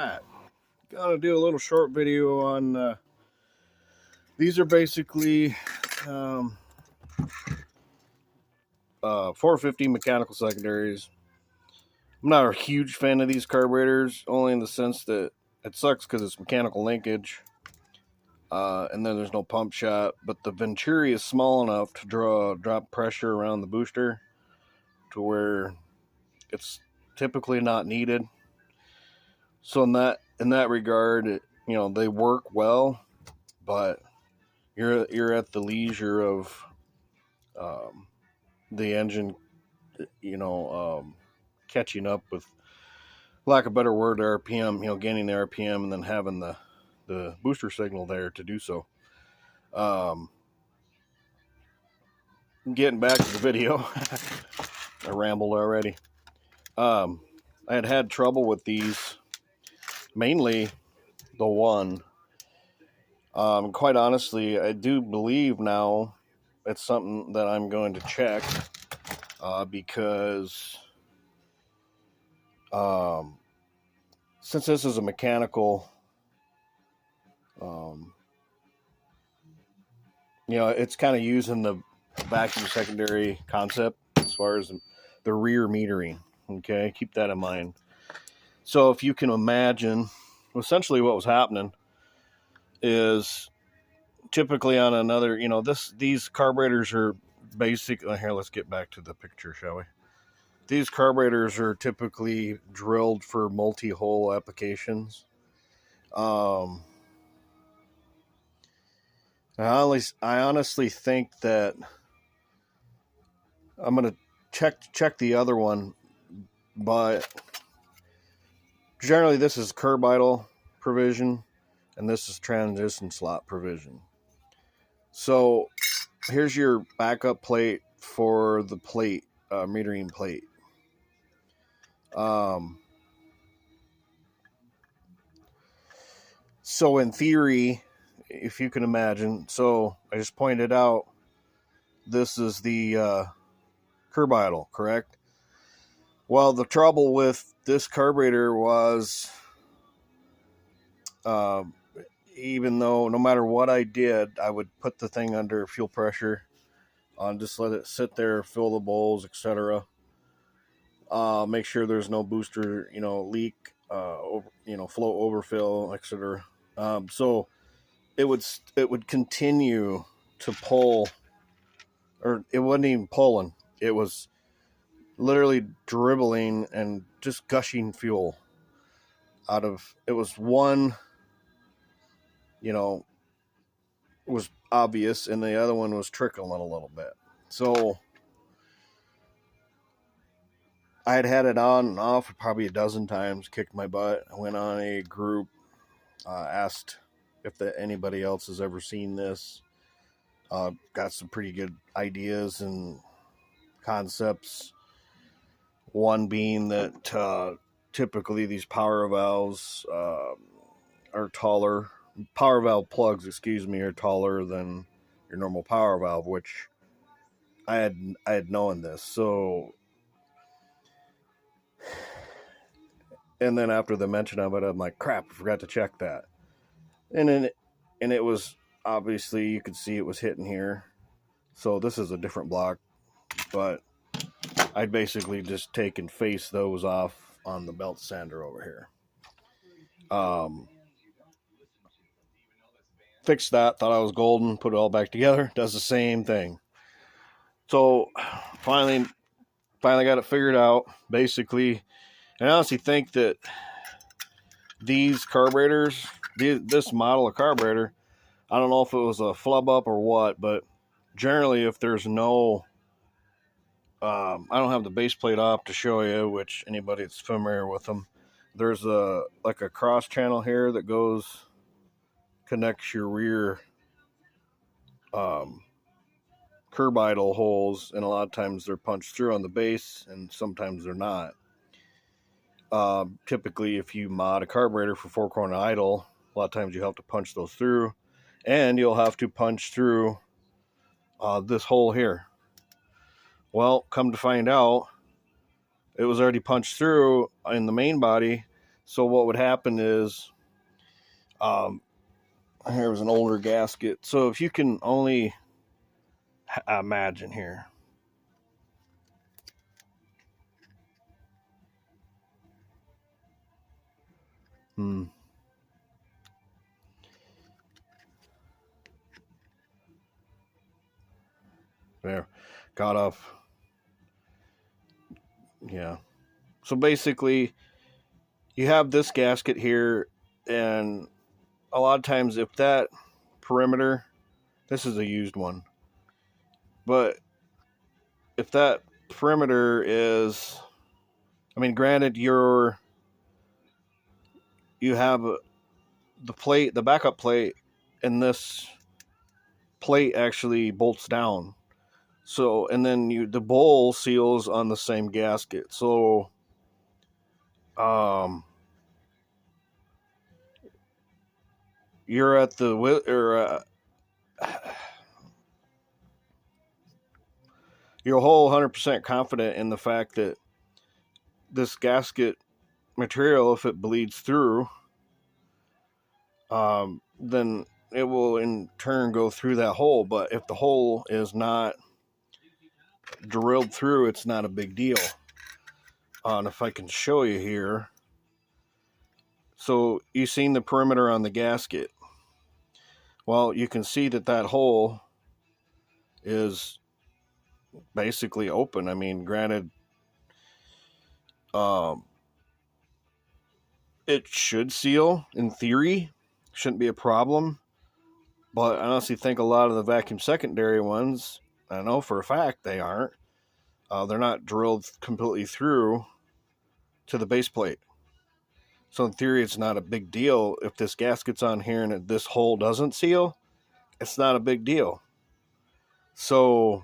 Alright, gonna do a little short video on these are basically 450 mechanical secondaries. I'm not a huge fan of these carburetors, only in the sense that it sucks because it's mechanical linkage, and then there's no pump shot, but the venturi is small enough to drop pressure around the booster to where it's typically not needed. So in that regard, they work well, but you're at the leisure of the engine, catching up with, lack of a better word, RPM. Gaining the RPM and then having the booster signal there to do so. Getting back to the video, I rambled already. I had trouble with these, mainly the one. Quite honestly, I do believe now it's something that I'm going to check, because since this is a mechanical, it's kind of using the vacuum secondary concept as far as the rear metering. Okay, keep that in mind. So if you can imagine, essentially what was happening is typically on another, these carburetors are basic. Here, let's get back to the picture, shall we? These carburetors are typically drilled for multi-hole applications. I honestly think that I'm going to check the other one, but generally this is curb idle provision and this is transition slot provision. So here's your backup plate for the plate, metering plate. So in theory, if you can imagine, so I just pointed out, this is the curb idle, correct? Well, the trouble with this carburetor was, even though no matter what I did, I would put the thing under fuel pressure, just let it sit there, fill the bowls, etc. Make sure there's no booster, leak, flow overfill, etc. So it would continue to pull, or it wasn't even pulling. It was literally dribbling and just gushing fuel out of. It was one, was obvious, and the other one was trickling a little bit. So I had it on and off probably a dozen times, kicked my butt. I went on a group, asked if anybody else has ever seen this. Got some pretty good ideas and concepts. One being that typically these power valves are taller. Power valve plugs, are taller than your normal power valve, which I had known this. So, and then after the mention of it, I'm like, crap, I forgot to check that. And it was, obviously you could see it was hitting here. So this is a different block, but I'd basically just take and face those off on the belt sander over here. Fixed that, thought I was golden, put it all back together, does the same thing. So finally got it figured out, basically. And I honestly think that these carburetors, this model of carburetor, I don't know if it was a flub up or what, but generally if there's no, I don't have the base plate off to show you, which anybody that's familiar with them, there's a cross channel here that connects your rear curb idle holes, and a lot of times they're punched through on the base and sometimes they're not. Typically if you mod a carburetor for four corner idle, a lot of times you have to punch those through, and you'll have to punch through this hole here. Well, come to find out, it was already punched through in the main body, So what would happen is, here was an older gasket. So if you can only imagine here. There, got off. Yeah. So basically, you have this gasket here, and a lot of times, if that perimeter, this is a used one, but if that perimeter is, I mean, granted, you have the plate, the backup plate, and this plate actually bolts down. So, and then the bowl seals on the same gasket. So, you're at the you're a whole 100% confident in the fact that this gasket material, if it bleeds through, then it will in turn go through that hole. But if the hole is not drilled through, it's not a big deal. And if I can show you here, so you've seen the perimeter on the gasket. Well, you can see that that hole is basically open. I mean, granted, it should seal in theory, shouldn't be a problem. But I honestly think a lot of the vacuum secondary ones, I know for a fact they aren't. They're not drilled completely through to the base plate. So in theory, it's not a big deal. If this gasket's on here and this hole doesn't seal, it's not a big deal. So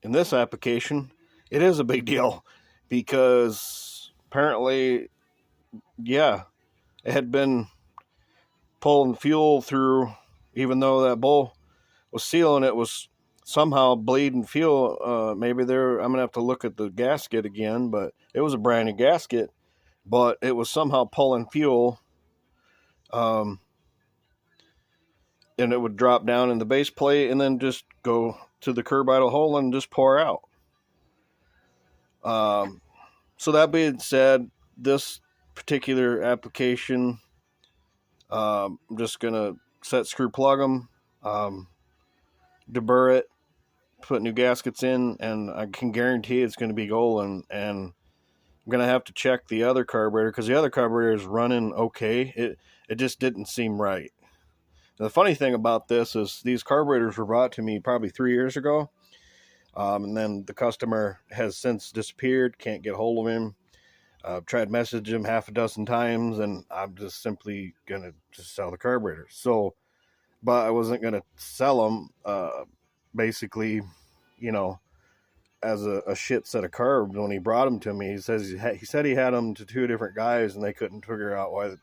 in this application, it is a big deal because apparently, yeah, it had been pulling fuel through, even though that bowl was sealing, it was somehow bleeding fuel. Maybe I'm going to have to look at the gasket again, but it was a brand new gasket, but it was somehow pulling fuel. And it would drop down in the base plate and then just go to the curb idle hole and just pour out. So that being said, this particular application, I'm just going to set screw plug them, deburr it, put new gaskets in, and I can guarantee it's going to be golden. And I'm going to have to check the other carburetor because the other carburetor is running okay. It just didn't seem right. And the funny thing about this is these carburetors were brought to me probably 3 years ago. And then the customer has since disappeared, can't get hold of him. I've tried messaging him half a dozen times, and I'm just simply going to just sell the carburetors. So, but I wasn't going to sell them, basically, you know, as a shit set of carbs. When he brought them to me, he said he had them to 2 different guys, and they couldn't figure out why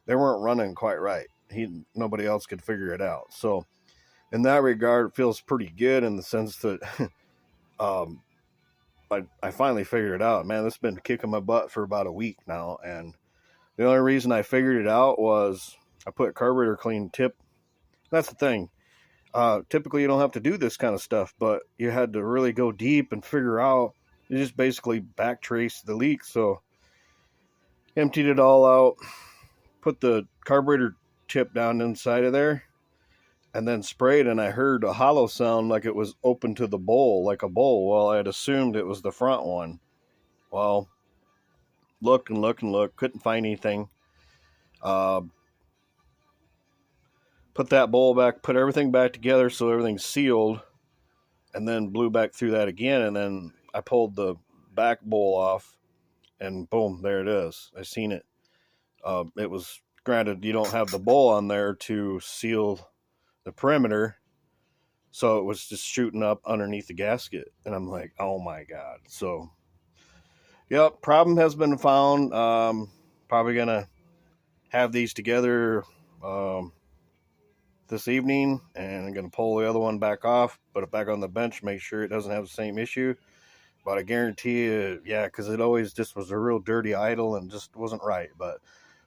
they weren't running quite right. Nobody else could figure it out. So, in that regard, it feels pretty good in the sense that I finally figured it out. Man, this has been kicking my butt for about a week now, and the only reason I figured it out was I put carburetor clean tip. That's the thing. Typically, you don't have to do this kind of stuff, but you had to really go deep and figure out. You just basically backtrace the leak. So, emptied it all out, put the carburetor tip down inside of there, and then sprayed, and I heard a hollow sound like it was open to the bowl, like a bowl. Well, I had assumed it was the front one. Well, looked and looked and looked, couldn't find anything. Put that bowl back, put everything back together so everything's sealed, and then blew back through that again, and then I pulled the back bowl off, and boom, there it is. I seen it. It was, granted, you don't have the bowl on there to seal the perimeter, so it was just shooting up underneath the gasket, and I'm like, oh my god. So yep, problem has been found. Probably gonna have these together this evening, and I'm gonna pull the other one back off, put it back on the bench, make sure it doesn't have the same issue. But I guarantee you, yeah, because it always just was a real dirty idle and just wasn't right. But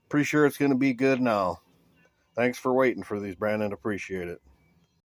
pretty sure it's going to be good now. Thanks for waiting for these, Brandon. Appreciate it.